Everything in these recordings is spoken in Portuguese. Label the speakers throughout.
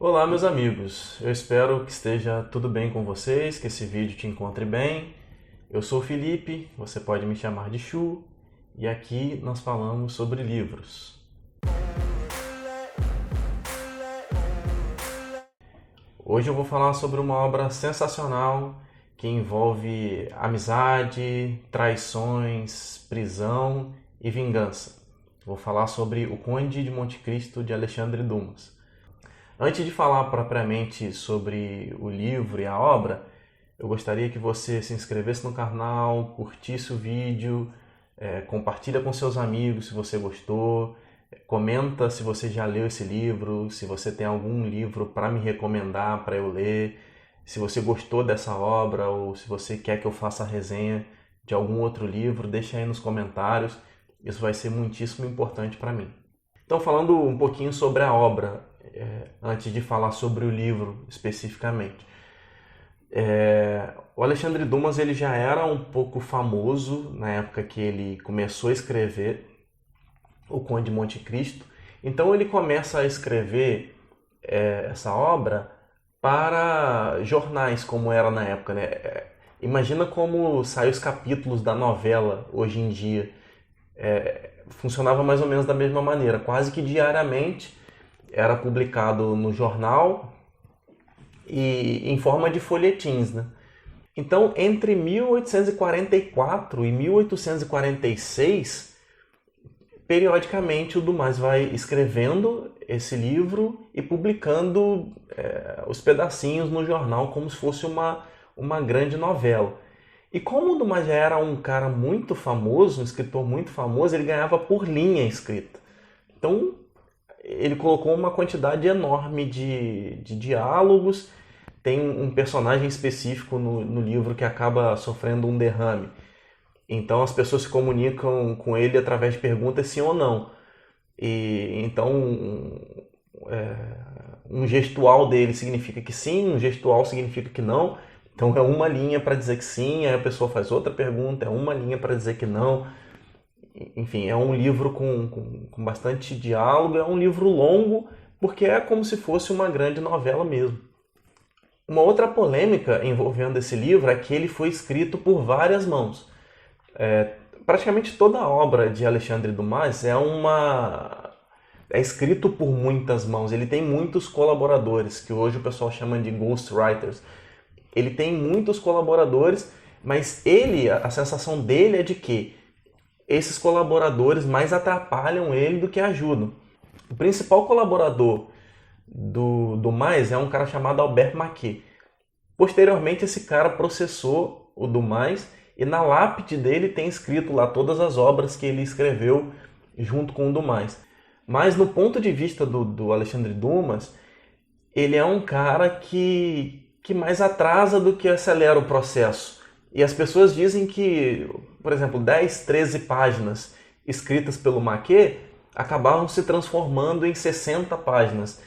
Speaker 1: Olá, meus amigos. Eu espero que esteja tudo bem com vocês, que esse vídeo te encontre bem. Eu sou o Felipe, você pode me chamar de Chu, e aqui nós falamos sobre livros. Hoje eu vou falar sobre uma obra sensacional que envolve amizade, traições, prisão e vingança. Vou falar sobre O Conde de Monte Cristo de Alexandre Dumas. Antes de falar propriamente sobre o livro e a obra, eu gostaria que você se inscrevesse no canal, curtisse o vídeo, compartilha com seus amigos se você gostou, comenta se você já leu esse livro, se você tem algum livro para me recomendar para eu ler, se você gostou dessa obra ou se você quer que eu faça a resenha de algum outro livro, deixa aí nos comentários, isso vai ser muitíssimo importante para mim. Então, falando um pouquinho sobre a obra, antes de falar sobre o livro especificamente. O Alexandre Dumas ele já era um pouco famoso na época que ele começou a escrever O Conde de Monte Cristo. Então ele começa a escrever essa obra para jornais, como era na época, né? Imagina como saem os capítulos da novela hoje em dia. Funcionava mais ou menos da mesma maneira, quase que diariamente era publicado no jornal e em forma de folhetins, né? Então, entre 1844 e 1846, periodicamente o Dumas vai escrevendo esse livro e publicando os pedacinhos no jornal como se fosse uma grande novela. E como o Dumas já era um cara muito famoso, um escritor muito famoso, ele ganhava por linha escrita. Então, ele colocou uma quantidade enorme de diálogos. Tem um personagem específico no livro que acaba sofrendo um derrame. Então as pessoas se comunicam com ele através de perguntas sim ou não. E então um gestual dele significa que sim, um gestual significa que não. Então é uma linha para dizer que sim, aí a pessoa faz outra pergunta, é uma linha para dizer que não. Enfim, é um livro com bastante diálogo, é um livro longo, porque é como se fosse uma grande novela mesmo. Uma outra polêmica envolvendo esse livro é que ele foi escrito por várias mãos. Praticamente toda a obra de Alexandre Dumas é escrito por muitas mãos. Ele tem muitos colaboradores, que hoje o pessoal chama de ghostwriters. Ele tem muitos colaboradores, mas a sensação dele é de que esses colaboradores mais atrapalham ele do que ajudam. O principal colaborador do Dumas é um cara chamado Albert Maquet. Posteriormente, esse cara processou o Dumas e na lápide dele tem escrito lá todas as obras que ele escreveu junto com o Dumas. Mas no ponto de vista do Alexandre Dumas, ele é um cara que mais atrasa do que acelera o processo. E as pessoas dizem que, por exemplo, 10, 13 páginas escritas pelo Maquet acabavam se transformando em 60 páginas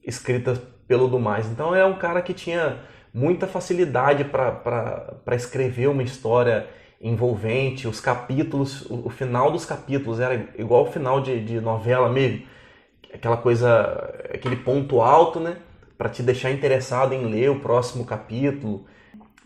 Speaker 1: escritas pelo Dumas. Então é um cara que tinha muita facilidade para escrever uma história envolvente. Os capítulos, o final dos capítulos era igual ao final de novela mesmo. Aquela coisa, aquele ponto alto, né? Para te deixar interessado em ler o próximo capítulo.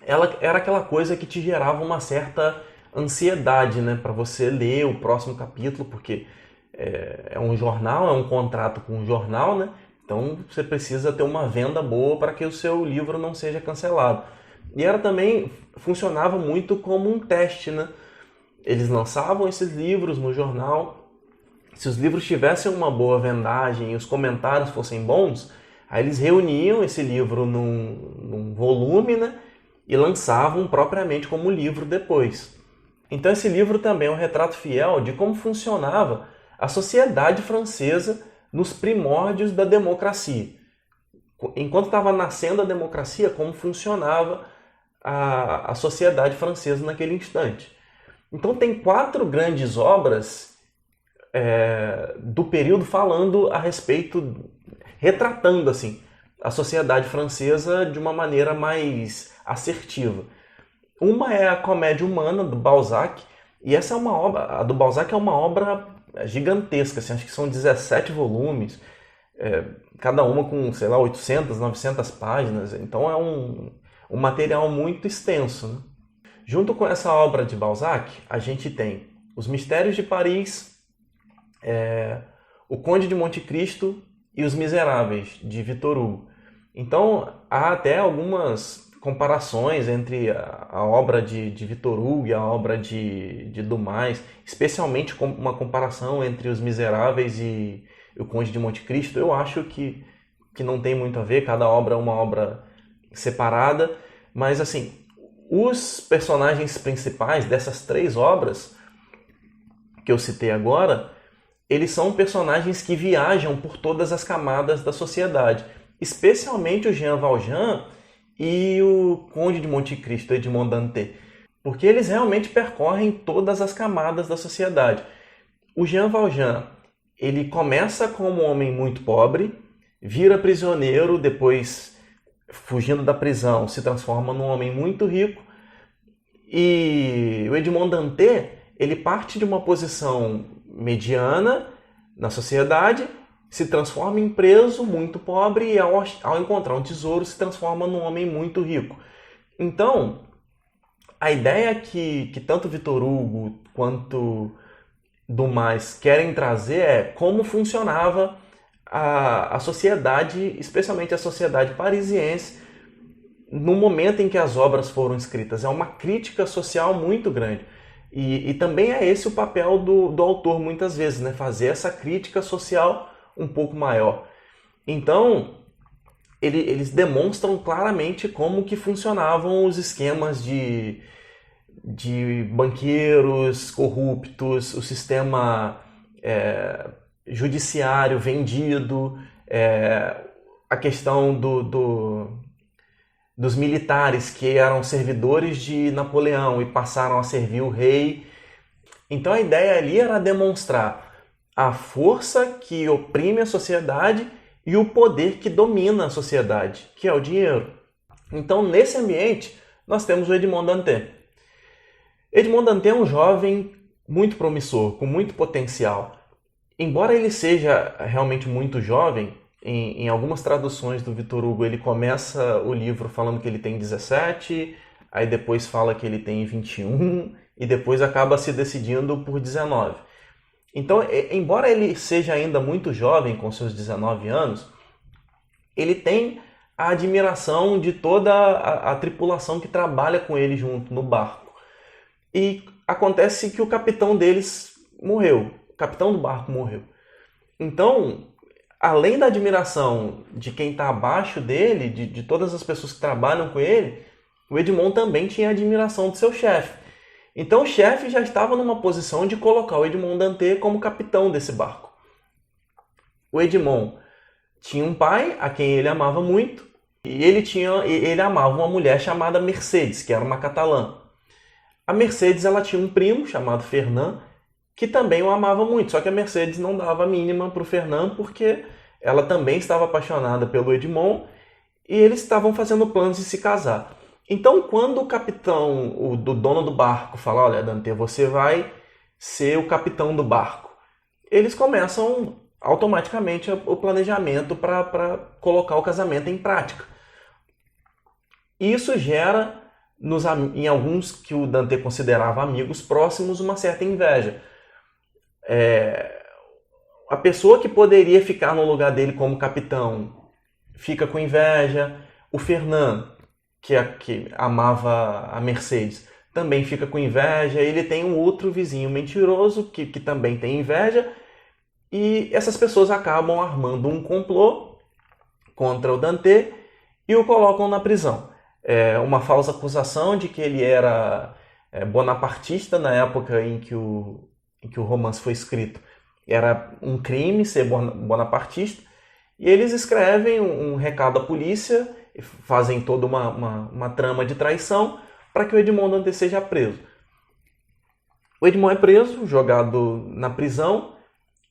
Speaker 1: Ela era aquela coisa que te gerava uma certa ansiedade, né, para você ler o próximo capítulo, porque é um jornal, é um contrato com um jornal, né? Então você precisa ter uma venda boa para que o seu livro não seja cancelado. E também funcionava muito como um teste, né? Eles lançavam esses livros no jornal. Se os livros tivessem uma boa vendagem e os comentários fossem bons, aí eles reuniam esse livro num volume, né? E lançavam propriamente como livro depois. Então esse livro também é um retrato fiel de como funcionava a sociedade francesa nos primórdios da democracia. Enquanto estava nascendo a democracia, como funcionava a sociedade francesa naquele instante. Então tem 4 grandes obras do período falando a respeito, retratando assim a sociedade francesa de uma maneira mais assertiva. Uma é a Comédia Humana, do Balzac, e essa é uma obra, a do Balzac é uma obra gigantesca, assim, acho que são 17 volumes, cada uma com, sei lá, 800, 900 páginas. Então é um material muito extenso, né? Junto com essa obra de Balzac, a gente tem Os Mistérios de Paris, O Conde de Monte Cristo e Os Miseráveis, de Victor Hugo. Então, há até algumas comparações entre a obra de Victor Hugo e a obra de Dumas, especialmente uma comparação entre Os Miseráveis e O Conde de Monte Cristo. Eu acho que não tem muito a ver, cada obra é uma obra separada, mas assim, os personagens principais dessas 3 obras que eu citei agora, eles são personagens que viajam por todas as camadas da sociedade, especialmente o Jean Valjean e o Conde de Monte Cristo, Edmond Dantès, porque eles realmente percorrem todas as camadas da sociedade. O Jean Valjean, ele começa como um homem muito pobre, vira prisioneiro, depois, fugindo da prisão, se transforma num homem muito rico, e o Edmond Dantès, ele parte de uma posição mediana na sociedade, se transforma em preso, muito pobre, e ao encontrar um tesouro se transforma num homem muito rico. Então, a ideia que tanto Victor Hugo quanto Dumas querem trazer é como funcionava a sociedade, especialmente a sociedade parisiense, no momento em que as obras foram escritas. É uma crítica social muito grande. E também é esse o papel do autor, muitas vezes, né? Fazer essa crítica social um pouco maior. Então, eles demonstram claramente como que funcionavam os esquemas de banqueiros corruptos, o sistema judiciário vendido, a questão dos militares que eram servidores de Napoleão e passaram a servir o rei. Então a ideia ali era demonstrar a força que oprime a sociedade e o poder que domina a sociedade, que é o dinheiro. Então, nesse ambiente, nós temos o Edmond Dantès. Edmond Dantès é um jovem muito promissor, com muito potencial. Embora ele seja realmente muito jovem, em algumas traduções do Victor Hugo, ele começa o livro falando que ele tem 17, aí depois fala que ele tem 21, e depois acaba se decidindo por 19. Então, embora ele seja ainda muito jovem, com seus 19 anos, ele tem a admiração de toda a tripulação que trabalha com ele junto no barco. E acontece que o capitão deles morreu, o capitão do barco morreu. Então, além da admiração de quem está abaixo dele, de todas as pessoas que trabalham com ele, o Edmond também tinha admiração do seu chefe. Então o chefe já estava numa posição de colocar o Edmond Dantès como capitão desse barco. O Edmond tinha um pai a quem ele amava muito, e ele amava uma mulher chamada Mercedes, que era uma catalã. A Mercedes, ela tinha um primo chamado Fernand, que também o amava muito, só que a Mercedes não dava a mínima para o Fernand, porque ela também estava apaixonada pelo Edmond, e eles estavam fazendo planos de se casar. Então, quando o capitão, o dono do barco, fala, olha, Dantès, você vai ser o capitão do barco, eles começam automaticamente o planejamento para colocar o casamento em prática. E isso gera, em alguns que o Dantès considerava amigos próximos, uma certa inveja. A pessoa que poderia ficar no lugar dele como capitão fica com inveja. O Fernand, que amava a Mercedes, também fica com inveja. Ele tem um outro vizinho mentiroso que também tem inveja. E essas pessoas acabam armando um complô contra o Dantès e o colocam na prisão. Uma falsa acusação de que ele era bonapartista na época em que o romance foi escrito. Era um crime ser bonapartista. E eles escrevem um recado à polícia, fazem toda uma trama de traição para que o Edmond Dantès seja preso. O Edmond é preso, jogado na prisão,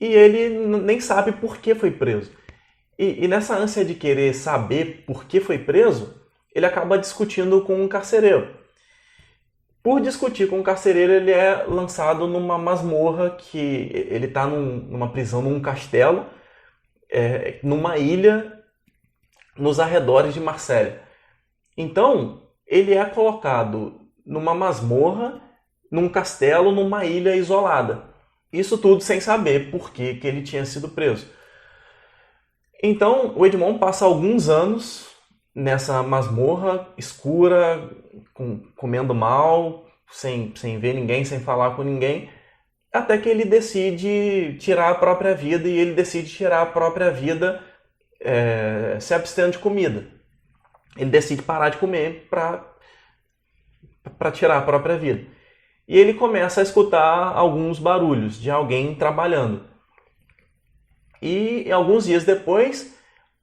Speaker 1: e ele nem sabe por que foi preso. E nessa ânsia de querer saber por que foi preso, ele acaba discutindo com um carcereiro. Por discutir com o carcereiro, ele é lançado numa masmorra, que ele está numa prisão, num castelo, numa ilha nos arredores de Marselha. Então, ele é colocado numa masmorra, num castelo, numa ilha isolada. Isso tudo sem saber por que ele tinha sido preso. Então, o Edmond passa alguns anos nessa masmorra escura, comendo mal, sem ver ninguém, sem falar com ninguém, até que ele decide tirar a própria vida, e ele decide tirar a própria vida se abstendo de comida. Ele decide parar de comer para tirar a própria vida. E ele começa a escutar alguns barulhos de alguém trabalhando. E alguns dias depois,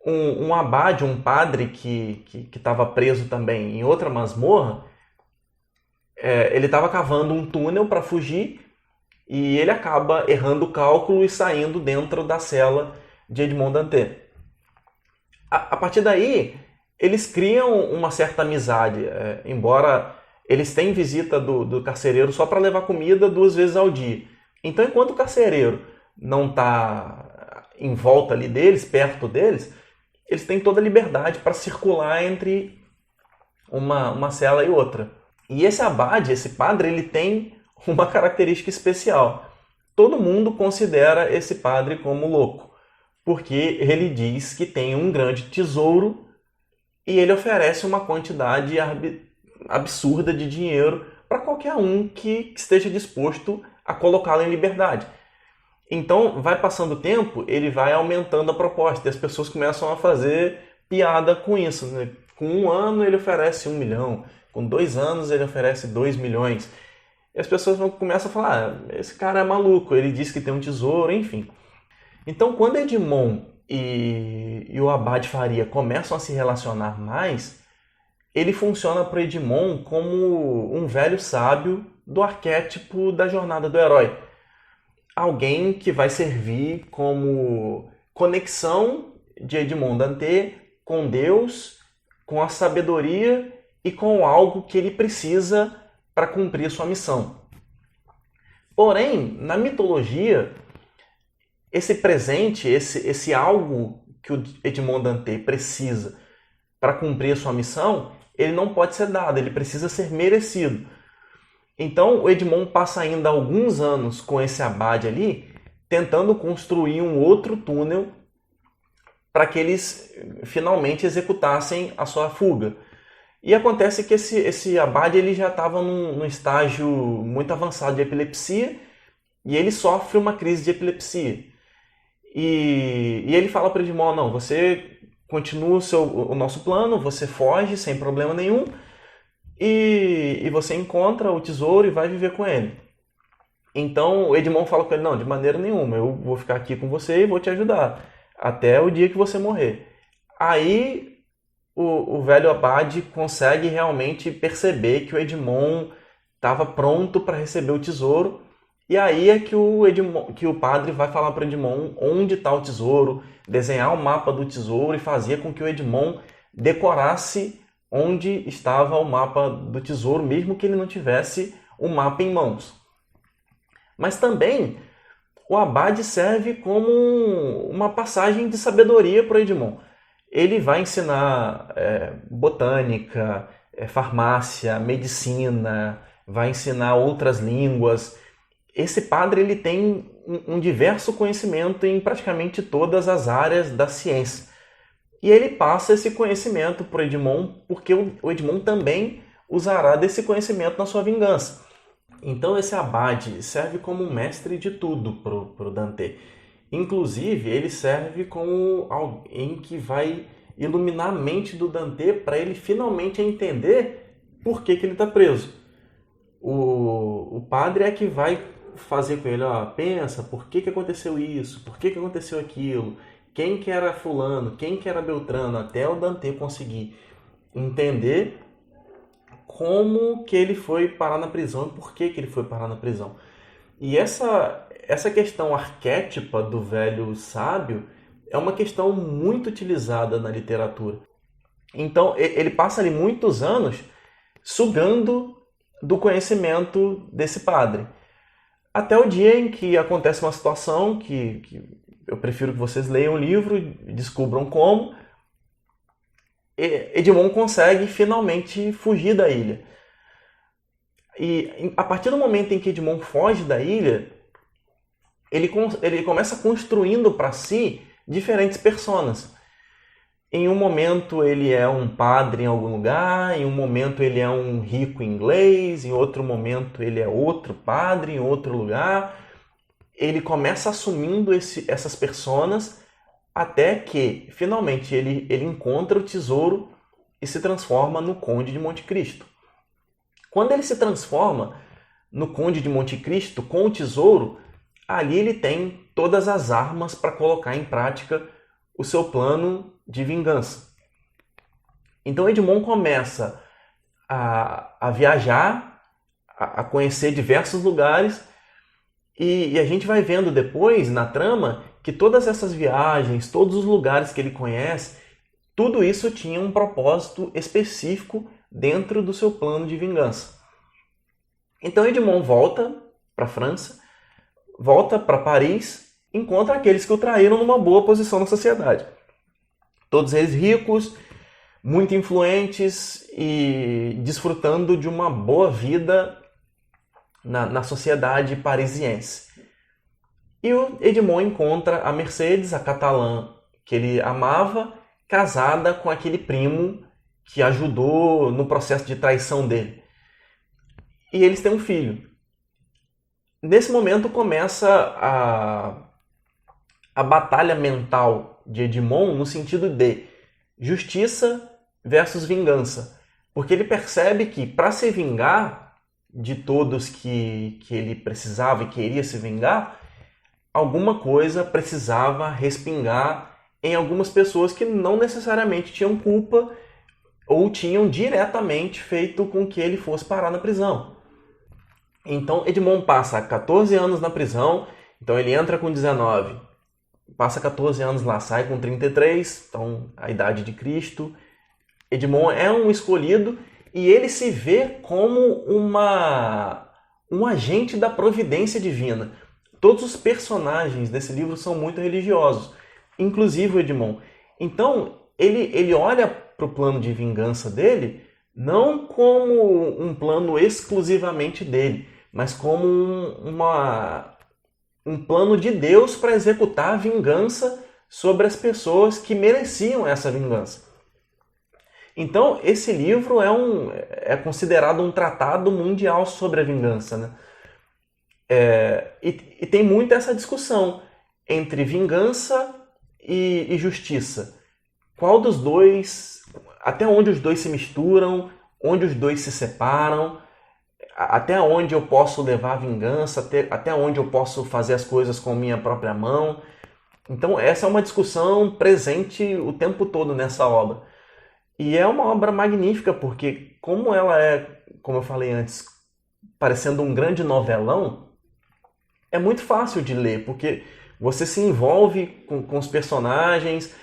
Speaker 1: um abade, um padre que estava preso também em outra masmorra, ele estava cavando um túnel para fugir, e ele acaba errando o cálculo e saindo dentro da cela de Edmond Dantès. A partir daí, eles criam uma certa amizade, embora eles tenham visita do carcereiro só para levar comida 2 vezes ao dia. Então, enquanto o carcereiro não está em volta ali deles, perto deles, eles têm toda a liberdade para circular entre uma cela e outra. E esse abade, esse padre, ele tem uma característica especial. Todo mundo considera esse padre como louco, porque ele diz que tem um grande tesouro e ele oferece uma quantidade absurda de dinheiro para qualquer um que esteja disposto a colocá-lo em liberdade. Então, vai passando o tempo, ele vai aumentando a proposta e as pessoas começam a fazer piada com isso, né? Com 1 ano ele oferece 1 milhão, com 2 anos ele oferece 2 milhões. E as pessoas começam a falar, esse cara é maluco, ele diz que tem um tesouro, enfim. Então, quando Edmond e o abade Faria começam a se relacionar mais, ele funciona para Edmond como um velho sábio do arquétipo da jornada do herói. Alguém que vai servir como conexão de Edmond Dantès com Deus, com a sabedoria e com algo que ele precisa para cumprir sua missão. Porém, na mitologia, esse presente, esse algo que o Edmond Dantès precisa para cumprir sua missão, ele não pode ser dado, ele precisa ser merecido. Então, o Edmond passa ainda alguns anos com esse abade ali, tentando construir um outro túnel para que eles finalmente executassem a sua fuga. E acontece que esse abade ele já estava num estágio muito avançado de epilepsia, e ele sofre uma crise de epilepsia. E ele fala para Edmond, não, você continua o nosso plano, você foge sem problema nenhum, e você encontra o tesouro e vai viver com ele. Então o Edmond fala com ele, não, de maneira nenhuma, eu vou ficar aqui com você e vou te ajudar, até o dia que você morrer. Aí o velho abade consegue realmente perceber que o Edmond estava pronto para receber o tesouro, e aí é que o padre vai falar para o Edmond onde está o tesouro, desenhar o mapa do tesouro e fazer com que o Edmond decorasse onde estava o mapa do tesouro, mesmo que ele não tivesse o mapa em mãos. Mas também o abade serve como uma passagem de sabedoria para o Edmond. Ele vai ensinar botânica, farmácia, medicina, vai ensinar outras línguas. Esse padre ele tem um diverso conhecimento em praticamente todas as áreas da ciência. E ele passa esse conhecimento para o Edmond, porque o Edmond também usará desse conhecimento na sua vingança. Então esse abade serve como um mestre de tudo para o Dantès. Inclusive, ele serve como alguém que vai iluminar a mente do Dantès para ele finalmente entender por que ele está preso. O padre é que vai fazer com ele, pensa, por que aconteceu isso, por que aconteceu aquilo, quem que era fulano, quem que era Beltrano, até o Dantès conseguir entender como que ele foi parar na prisão e por que ele foi parar na prisão. E essa questão arquétipa do velho sábio é uma questão muito utilizada na literatura. Então, ele passa ali muitos anos sugando do conhecimento desse padre. Até o dia em que acontece uma situação que eu prefiro que vocês leiam o livro e descubram como. Edmond consegue finalmente fugir da ilha. E a partir do momento em que Edmond foge da ilha, ele começa construindo para si diferentes personas. Em um momento ele é um padre em algum lugar, em um momento ele é um rico inglês, em outro momento ele é outro padre em outro lugar. Ele começa assumindo essas personas até que, finalmente, ele encontra o tesouro e se transforma no Conde de Monte Cristo. Quando ele se transforma no Conde de Monte Cristo com o tesouro, ali ele tem todas as armas para colocar em prática o seu plano de vingança. Então Edmond começa a viajar, a conhecer diversos lugares, e a gente vai vendo depois, na trama, que todas essas viagens, todos os lugares que ele conhece, tudo isso tinha um propósito específico dentro do seu plano de vingança. Então Edmond volta para a França, volta para Paris, encontra aqueles que o traíram numa boa posição na sociedade. Todos eles ricos, muito influentes e desfrutando de uma boa vida na sociedade parisiense. E o Edmond encontra a Mercedes, a catalã que ele amava, casada com aquele primo que ajudou no processo de traição dele. E eles têm um filho. Nesse momento começa a batalha mental de Edmond no sentido de justiça versus vingança. Porque ele percebe que para se vingar de todos que ele precisava e queria se vingar, alguma coisa precisava respingar em algumas pessoas que não necessariamente tinham culpa ou tinham diretamente feito com que ele fosse parar na prisão. Então Edmond passa 14 anos na prisão, então ele entra com 19, passa 14 anos lá, sai com 33, então a idade de Cristo. Edmond é um escolhido e ele se vê como um agente da providência divina. Todos os personagens desse livro são muito religiosos, inclusive o Edmond. Então ele olha para o plano de vingança dele não como um plano exclusivamente dele, mas como um plano de Deus para executar a vingança sobre as pessoas que mereciam essa vingança. Então, esse livro é considerado um tratado mundial sobre a vingança, né? E tem muito essa discussão entre vingança e justiça. Qual dos dois, até onde os dois se misturam, onde os dois se separam, até onde eu posso levar a vingança, até onde eu posso fazer as coisas com minha própria mão. Então essa é uma discussão presente o tempo todo nessa obra. E é uma obra magnífica porque, como ela é, como eu falei antes, parecendo um grande novelão, é muito fácil de ler, porque você se envolve com os personagens.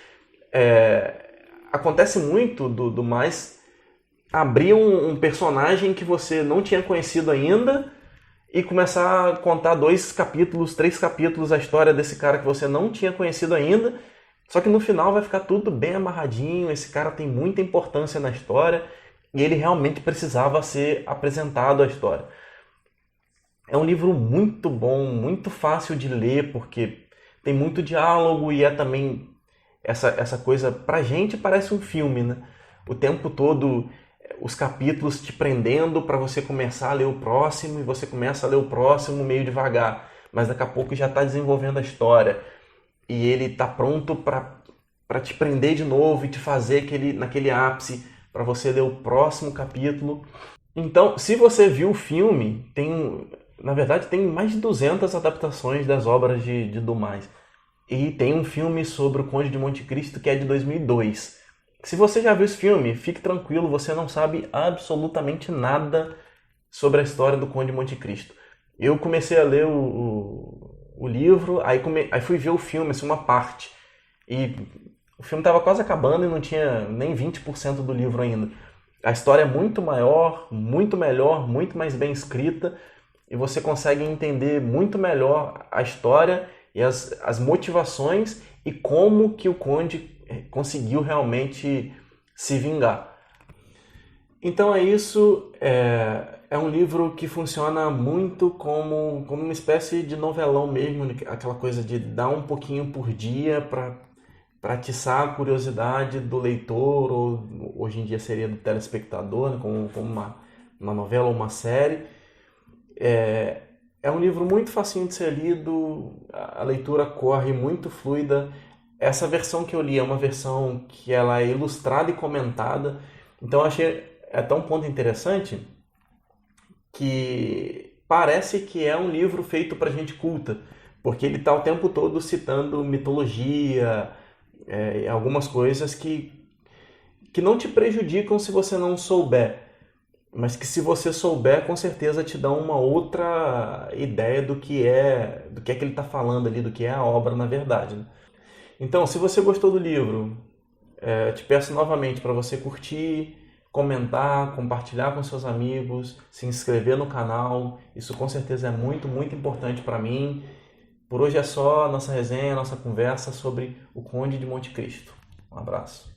Speaker 1: Acontece muito do mais abrir um personagem que você não tinha conhecido ainda e começar a contar 2 capítulos, 3 capítulos a história desse cara que você não tinha conhecido ainda, só que no final vai ficar tudo bem amarradinho, esse cara tem muita importância na história e ele realmente precisava ser apresentado à história. É um livro muito bom, muito fácil de ler, porque tem muito diálogo e é também essa coisa, pra gente parece um filme, né? O tempo todo os capítulos te prendendo para você começar a ler o próximo, e você começa a ler o próximo meio devagar, mas daqui a pouco já está desenvolvendo a história e ele está pronto para te prender de novo e te fazer naquele ápice para você ler o próximo capítulo. Então, se você viu o filme, na verdade tem mais de 200 adaptações das obras de Dumas. E tem um filme sobre o Conde de Monte Cristo que é de 2002. Se você já viu esse filme, fique tranquilo, você não sabe absolutamente nada sobre a história do Conde de Monte Cristo. Eu comecei a ler o livro, aí fui ver o filme, assim, uma parte. E o filme estava quase acabando e não tinha nem 20% do livro ainda. A história é muito maior, muito melhor, muito mais bem escrita, e você consegue entender muito melhor a história e as motivações e como que o Conde conseguiu realmente se vingar. Então é isso, é um livro que funciona muito como uma espécie de novelão mesmo, aquela coisa de dar um pouquinho por dia para atiçar a curiosidade do leitor, ou hoje em dia seria do telespectador, né, como uma novela ou uma série. É um livro muito facinho de ser lido, a leitura corre muito fluida. Essa versão que eu li é uma versão que ela é ilustrada e comentada, então eu achei até um ponto interessante que parece que é um livro feito para gente culta, porque ele está o tempo todo citando mitologia, algumas coisas que não te prejudicam se você não souber, mas que se você souber, com certeza te dão uma outra ideia do que é que ele está falando ali, do que é a obra na verdade, né? Então, se você gostou do livro, te peço novamente para você curtir, comentar, compartilhar com seus amigos, se inscrever no canal. Isso com certeza é muito, muito importante para mim. Por hoje é só a nossa resenha, a nossa conversa sobre o Conde de Monte Cristo. Um abraço.